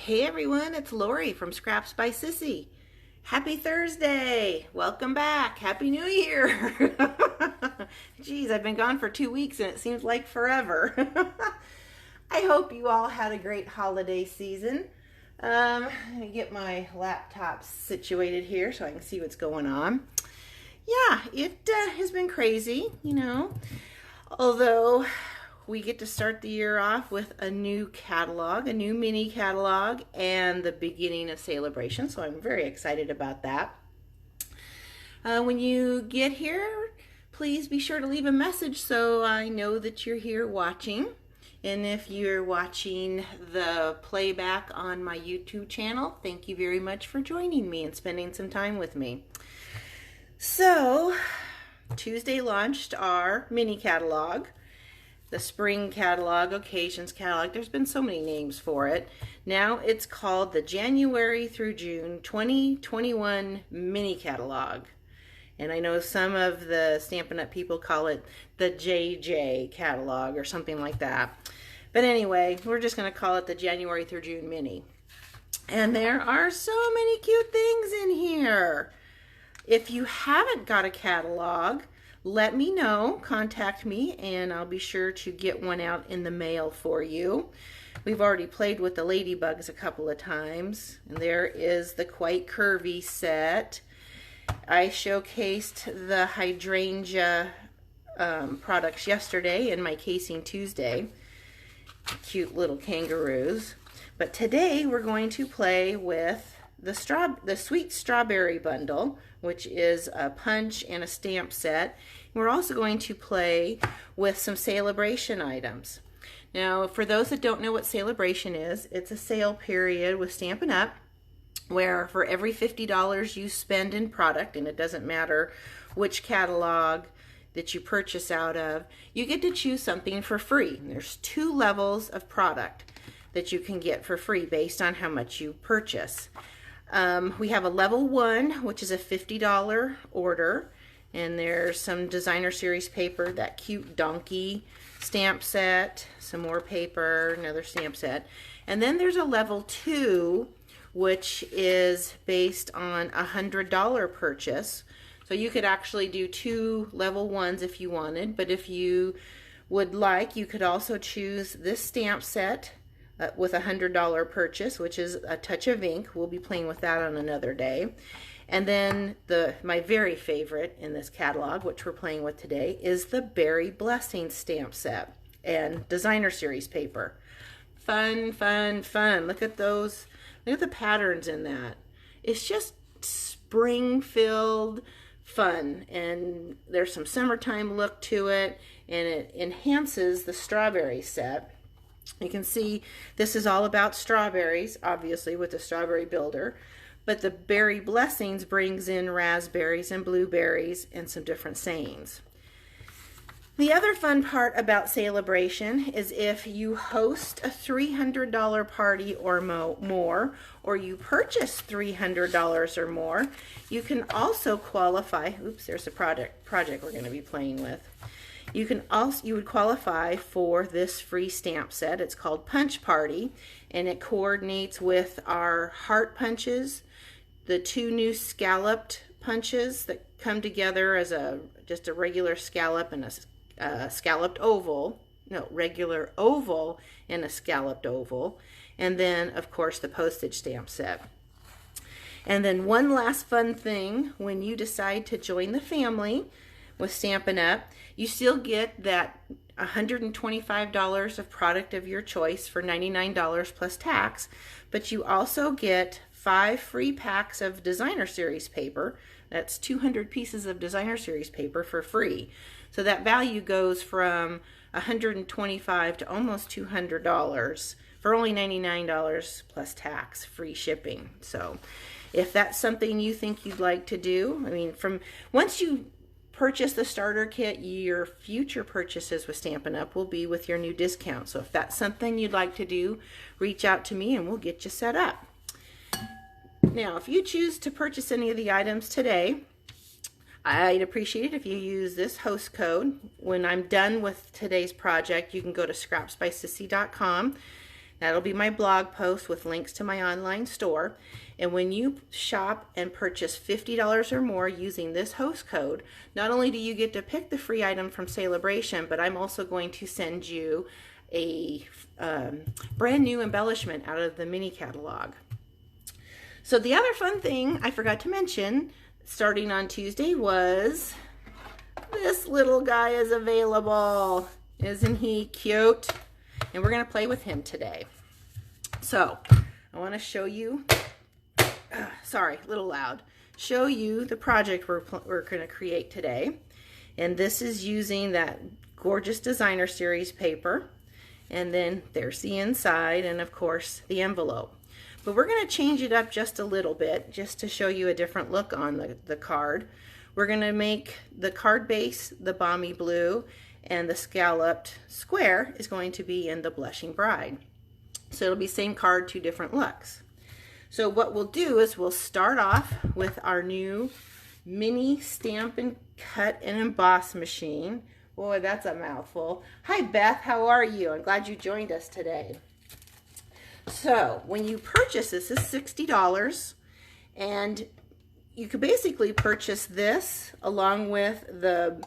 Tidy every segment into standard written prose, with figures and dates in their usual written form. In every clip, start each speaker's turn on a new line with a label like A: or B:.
A: Hey everyone, it's Lori from Scraps by Sissy. Happy Thursday! Welcome back! Happy New Year! Geez, I've been gone for 2 weeks and it seems like forever. I hope you all had a great holiday season. I'm going to get my laptop situated here so I can see what's going on. Yeah, it has been crazy, although we get to start the year off with a new catalog, a new mini catalog, and the beginning of celebration. So I'm very excited about that. When you get here, please be sure to leave a message so I know that you're here watching. And if you're watching the playback on my YouTube channel, thank you very much for joining me and spending some time with me. So, Tuesday launched our mini catalog. The spring catalog, occasions catalog. There's been so many names for it. Now it's called the January through June 2021 mini catalog. And I know some of the Stampin' Up! People call it the JJ catalog or something like that. But anyway, we're just going to call it the January through June mini. And there are so many cute things in here. If you haven't got a catalog, let me know, contact me, and I'll be sure to get one out in the mail for you. We've already played with the ladybugs a couple of times. And there is the Quite Curvy set. I showcased the hydrangea products yesterday in my Casing Tuesday. Cute little kangaroos. But today we're going to play with the Sweet Strawberry Bundle, which is a punch and a stamp set. We're also going to play with some Celebration items. Now, for those that don't know what Celebration is, it's a sale period with Stampin' Up! Where for every $50 you spend in product, and it doesn't matter which catalog that you purchase out of, you get to choose something for free. There's 2 levels of product that you can get for free based on how much you purchase. We have a level 1, which is a $50 order, and there's some designer series paper, that cute donkey stamp set, some more paper, another stamp set. And then there's a level 2, which is based on a $100 purchase. So you could actually do 2 level 1s if you wanted, but if you would like, you could also choose this stamp set with a $100 purchase, which is a touch of ink. We'll be playing with that on another day. And then my very favorite in this catalog, which we're playing with today, is the Berry Blessing stamp set and designer series paper. Fun, fun, fun. Look at those. Look at the patterns in that. It's just spring-filled fun, and there's some summertime look to it, and it enhances the strawberry set. You can see this is all about strawberries, obviously, with the Strawberry Builder, but the Berry Blessings brings in raspberries and blueberries and some different sayings. The other fun part about Celebration is if you host a $300 party or more, or you purchase $300 or more, you can also qualify. Oops, there's a project we're going to be playing with. You would qualify for this free stamp set. It's called Punch Party, and it coordinates with our heart punches, the 2 new scalloped punches that come together as just a regular scallop and a scalloped oval, regular oval and a scalloped oval, and then of course the postage stamp set. And then one last fun thing, when you decide to join the family with Stampin' Up!, you still get that $125 of product of your choice for $99 plus tax, but you also get 5 free packs of designer series paper. That's 200 pieces of designer series paper for free. So that value goes from $125 to almost $200 for only $99 plus tax, free shipping. So if that's something you think you'd like to do, I mean, once you purchase the starter kit, your future purchases with Stampin' Up! Will be with your new discount. So if that's something you'd like to do, reach out to me and we'll get you set up. Now, if you choose to purchase any of the items today, I'd appreciate it if you use this host code. When I'm done with today's project, you can go to scrapsbysissy.com, That'll be my blog post with links to my online store. And when you shop and purchase $50 or more using this host code, not only do you get to pick the free item from Celebration, but I'm also going to send you a brand new embellishment out of the mini catalog. So the other fun thing I forgot to mention starting on Tuesday was this little guy is available. Isn't he cute? And we're going to play with him today. So I want to show you, sorry, a little loud, show you the project we're going to create today. And this is using that gorgeous Designer Series paper. And then there's the inside and of course the envelope. But we're going to change it up just a little bit just to show you a different look on the card. We're going to make the card base the balmy blue, and the scalloped square is going to be in the Blushing Bride. So it'll be same card, two different looks. So what we'll do is we'll start off with our new mini stamp and cut and emboss machine. Boy, that's a mouthful. Hi Beth, how are you? I'm glad you joined us today. So when you purchase this is $60, and you could basically purchase this along with the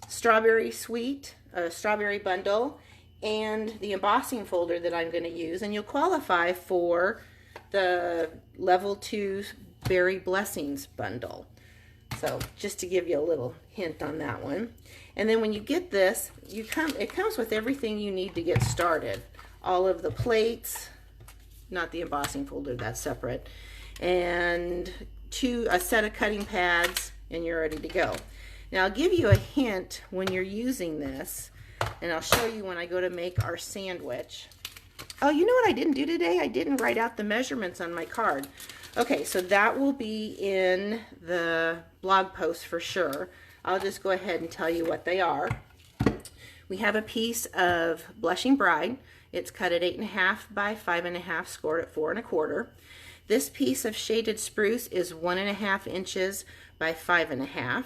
A: strawberry sweet, strawberry bundle, and the embossing folder that I'm going to use, and you'll qualify for the level 2 Berry Blessings bundle. So just to give you a little hint on that one. And then when you get this, it comes with everything you need to get started. All of the plates, not the embossing folder, that's separate, and a set of cutting pads, and you're ready to go. Now I'll give you a hint when you're using this, and I'll show you when I go to make our sandwich. Oh, you know what I didn't do today? I didn't write out the measurements on my card. Okay, so that will be in the blog post for sure. I'll just go ahead and tell you what they are. We have a piece of Blushing Bride. It's cut at 8.5 by 5.5, scored at 4 1/4. This piece of Shaded Spruce is 1.5 inches by 5.5.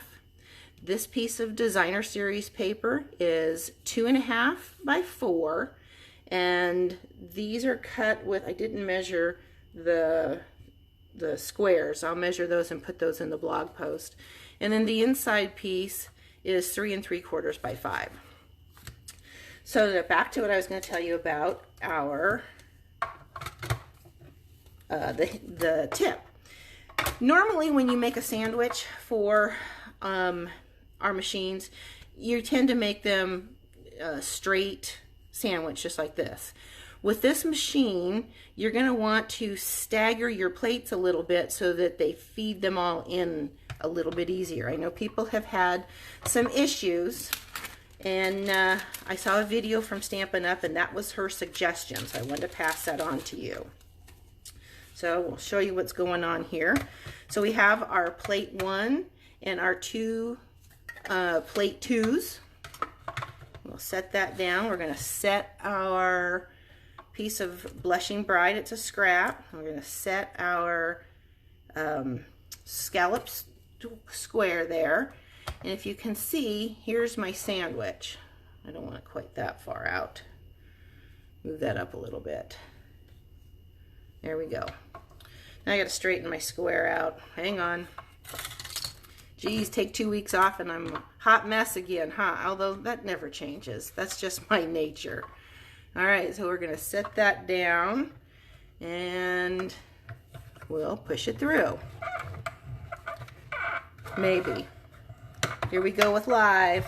A: This piece of Designer Series paper is 2.5 by 4, and these are cut with, I didn't measure the squares. I'll measure those and put those in the blog post. And then the inside piece is 3 3/4 by 5. So back to what I was going to tell you about our the tip. Normally when you make a sandwich for our machines, you tend to make them straight sandwich just like this. With this machine, you're going to want to stagger your plates a little bit so that they feed them all in a little bit easier. I know people have had some issues, and I saw a video from Stampin' Up, and that was her suggestion, so I wanted to pass that on to you. So we'll show you what's going on here. So we have our plate 1 and our 2 plate 2s. We'll set that down. We're going to set our piece of Blushing Bride. It's a scrap. We're going to set our scallop square there. And if you can see, here's my sandwich. I don't want it quite that far out. Move that up a little bit. There we go. Now I got to straighten my square out. Hang on. Geez, take 2 weeks off and I'm a hot mess again, huh? Although that never changes. That's just my nature. All right, so we're going to set that down and we'll push it through. Maybe. Here we go with live.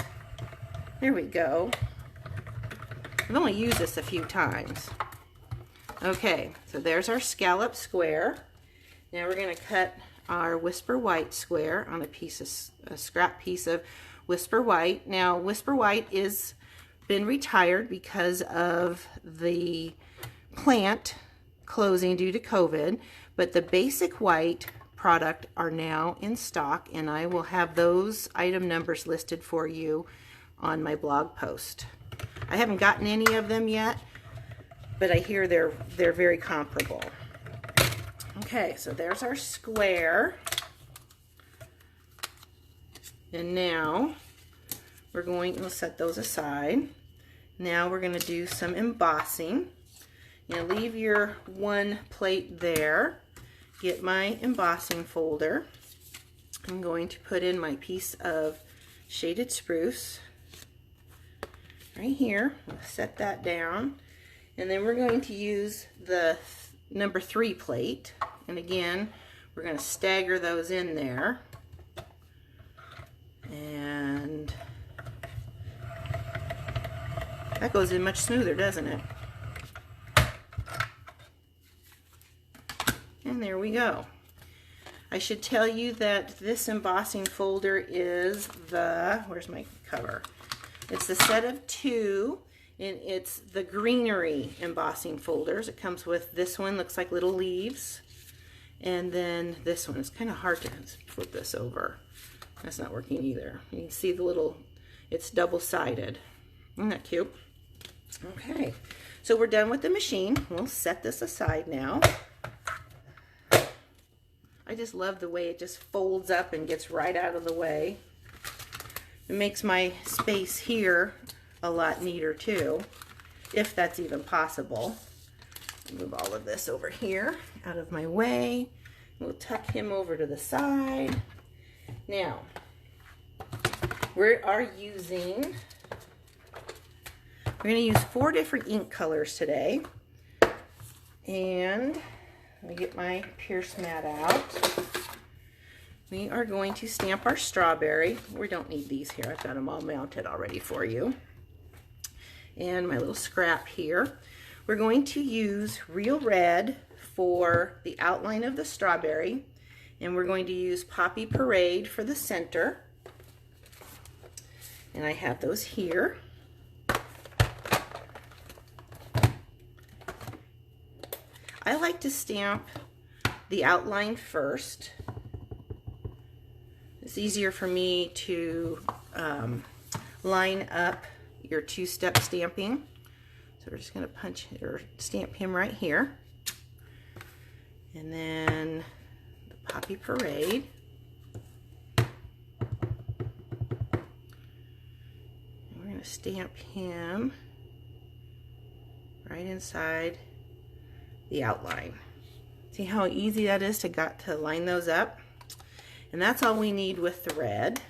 A: There we go. I've only used this a few times. Okay, so there's our scallop square. Now we're going to cut our Whisper White square on a scrap piece of Whisper White. Now Whisper White is been retired because of the plant closing due to COVID, but the basic white product are now in stock, and I will have those item numbers listed for you on my blog post. I haven't gotten any of them yet, but I hear they're very comparable. Okay, so there's our square. And now we'll set those aside. Now we're going to do some embossing. You know, leave your one plate there. Get my embossing folder. I'm going to put in my piece of shaded spruce right here. I'll set that down. And then we're going to use the number 3 plate. And again, we're going to stagger those in there. And that goes in much smoother, doesn't it? And there we go. I should tell you that this embossing folder is the, where's my cover? It's the set of 2, and it's the greenery embossing folders. It comes with this one, looks like little leaves, and then this one. It's kind of hard to flip this over. That's not working either. You can see the little, it's double-sided. Isn't that cute? Okay, so we're done with the machine. We'll set this aside now. I just love the way it just folds up and gets right out of the way. It makes my space here a lot neater too, if that's even possible. Move all of this over here out of my way. We'll tuck him over to the side. Now, we're going to use 4 different ink colors today. And let me get my Pierce mat out. We are going to stamp our strawberry. We don't need these here. I've got them all mounted already for you. And my little scrap here. We're going to use Real Red for the outline of the strawberry. And we're going to use Poppy Parade for the center. And I have those here. I like to stamp the outline first. It's easier for me to line up your 2-step stamping. So we're just going to punch or stamp him right here. And then the Poppy Parade. And we're going to stamp him right inside the outline. See how easy that is to line those up? And that's all we need with the red.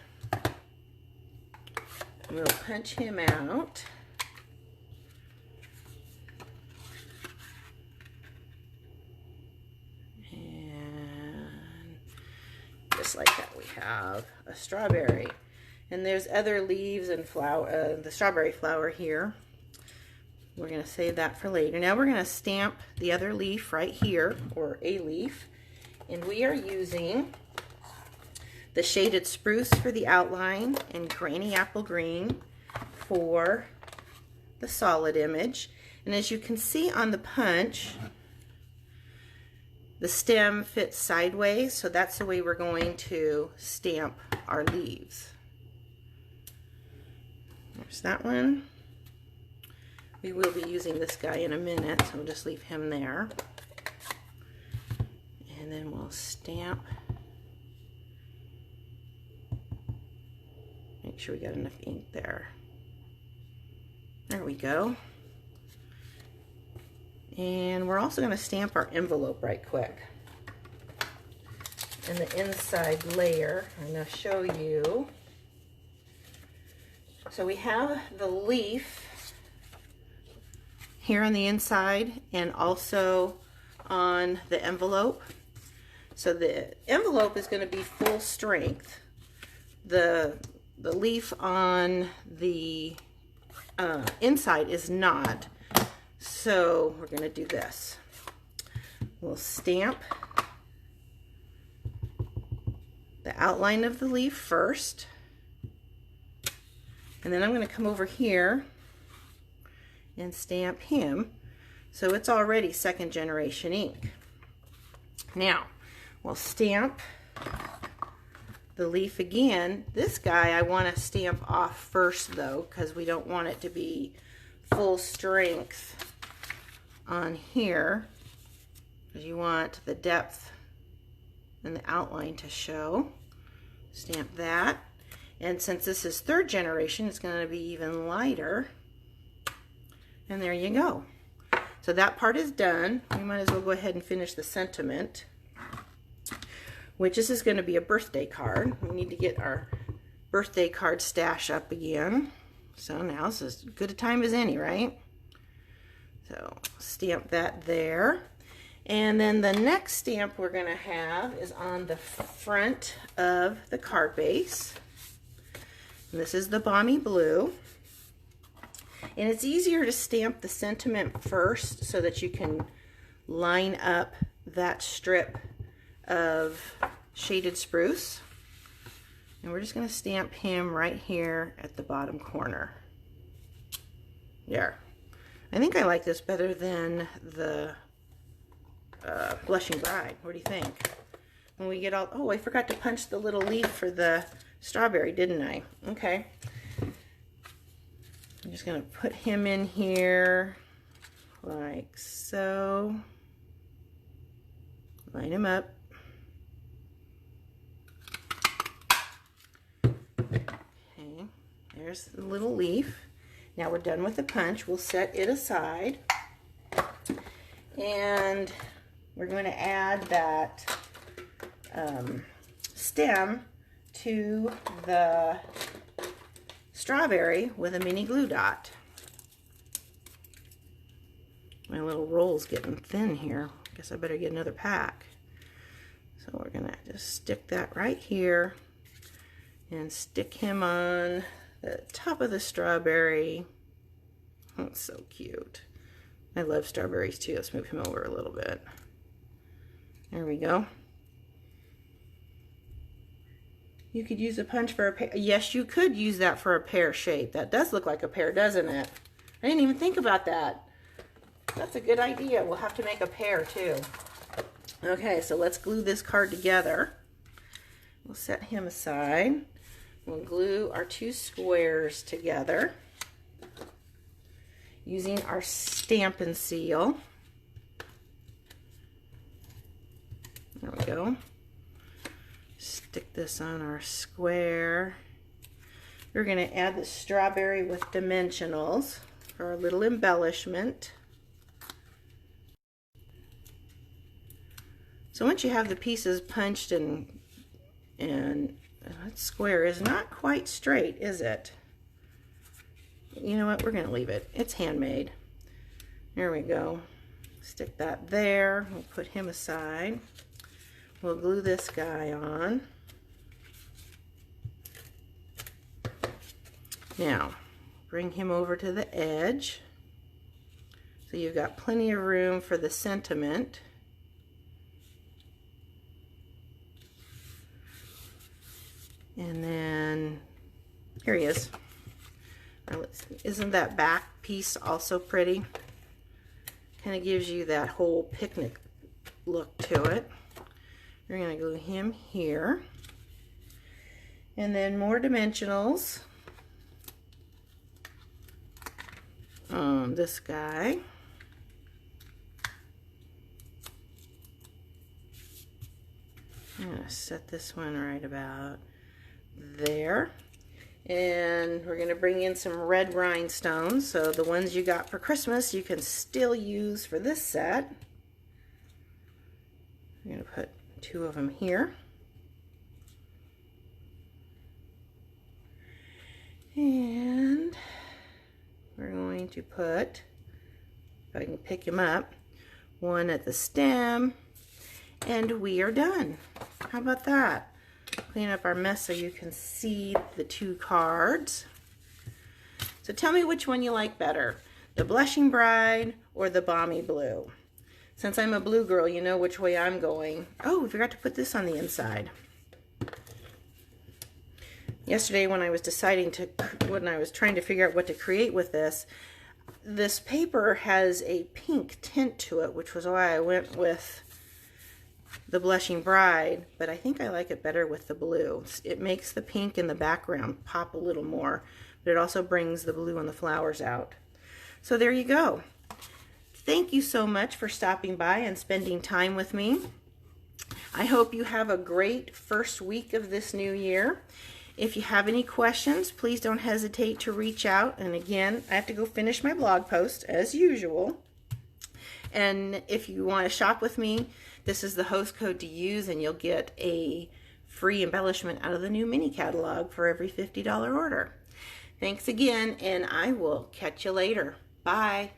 A: We'll punch him out. And just like that, we have a strawberry. And there's other leaves and flower, the strawberry flower here. We're going to save that for later. Now we're going to stamp the other leaf right here, or a leaf. And we are using the shaded spruce for the outline and Granny Apple Green for the solid image. And as you can see on the punch, the stem fits sideways, so that's the way we're going to stamp our leaves. There's that one. We will be using this guy in a minute, so we'll just leave him there. And then we'll stamp. Make sure we got enough ink there. There we go. And we're also going to stamp our envelope right quick. And the inside layer, I'm going to show you. So we have the leaf here on the inside and also on the envelope. So the envelope is going to be full strength. The leaf on the inside is not. So we're going to do this. We'll stamp the outline of the leaf first. And then I'm going to come over here and stamp him. So it's already 2nd generation ink. Now, we'll stamp the leaf again. This guy I want to stamp off first though, because we don't want it to be full strength on here, because you want the depth and the outline to show. Stamp that. And since this is 3rd generation, it's going to be even lighter. And there you go. So So that part is done. We might as well go ahead and finish the sentiment, which this is going to be a birthday card. We need to get our birthday card stash up again. So now it's as good a time as any, right? So stamp that there. And then the next stamp we're going to have is on the front of the card base. And this is the Balmy Blue. And it's easier to stamp the sentiment first so that you can line up that strip of shaded spruce. And we're just going to stamp him right here at the bottom corner. There. I think I like this better than the Blushing Bride. What do you think? When we get all, oh, I forgot to punch the little leaf for the strawberry, didn't I? Okay. I'm just going to put him in here like so. Line him up. Okay, there's the little leaf. Now we're done with the punch. We'll set it aside. And we're going to add that stem to the strawberry with a mini glue dot. My little roll's getting thin here. Guess I better get another pack. So we're going to just stick that right here and stick him on the top of the strawberry. Oh, it's so cute. I love strawberries too. Let's move him over a little bit. There we go. You could use a punch for a pear. Yes, you could use that for a pear shape. That does look like a pear, doesn't it? I didn't even think about that. That's a good idea. We'll have to make a pear too. Okay, so let's glue this card together. We'll set him aside. We'll glue our two squares together using our Stampin' Seal. There we go. Stick this on our square. We're going to add the strawberry with dimensionals for our little embellishment. So once you have the pieces punched and that square is not quite straight, is it? You know what? We're going to leave it. It's handmade. There we go. Stick that there. We'll put him aside. We'll glue this guy on. Now, bring him over to the edge. So you've got plenty of room for the sentiment. And then, here he is. Now isn't that back piece also pretty? Kind of gives you that whole picnic look to it. We're going to glue him here. And then more dimensionals on this guy. I'm going to set this one right about there. And we're going to bring in some red rhinestones. So the ones you got for Christmas you can still use for this set. I'm going to put 2 of them here. And we're going to put, if I can pick him up, 1 at the stem. And we are done. How about that? Clean up our mess so you can see the 2 cards. So tell me which one you like better, the Blushing Bride or the Balmy Blue. Since I'm a blue girl, you know which way I'm going. Oh, we forgot to put this on the inside. Yesterday when I was trying to figure out what to create with this, this paper has a pink tint to it, which was why I went with the Blushing Bride, but I think I like it better with the blue. It makes the pink in the background pop a little more, but it also brings the blue and the flowers out. So there you go. Thank you so much for stopping by and spending time with me. I hope you have a great first week of this new year. If you have any questions, please don't hesitate to reach out. And again, I have to go finish my blog post as usual. And if you want to shop with me, this is the host code to use, and you'll get a free embellishment out of the new mini catalog for every $50 order. Thanks again, and I will catch you later. Bye.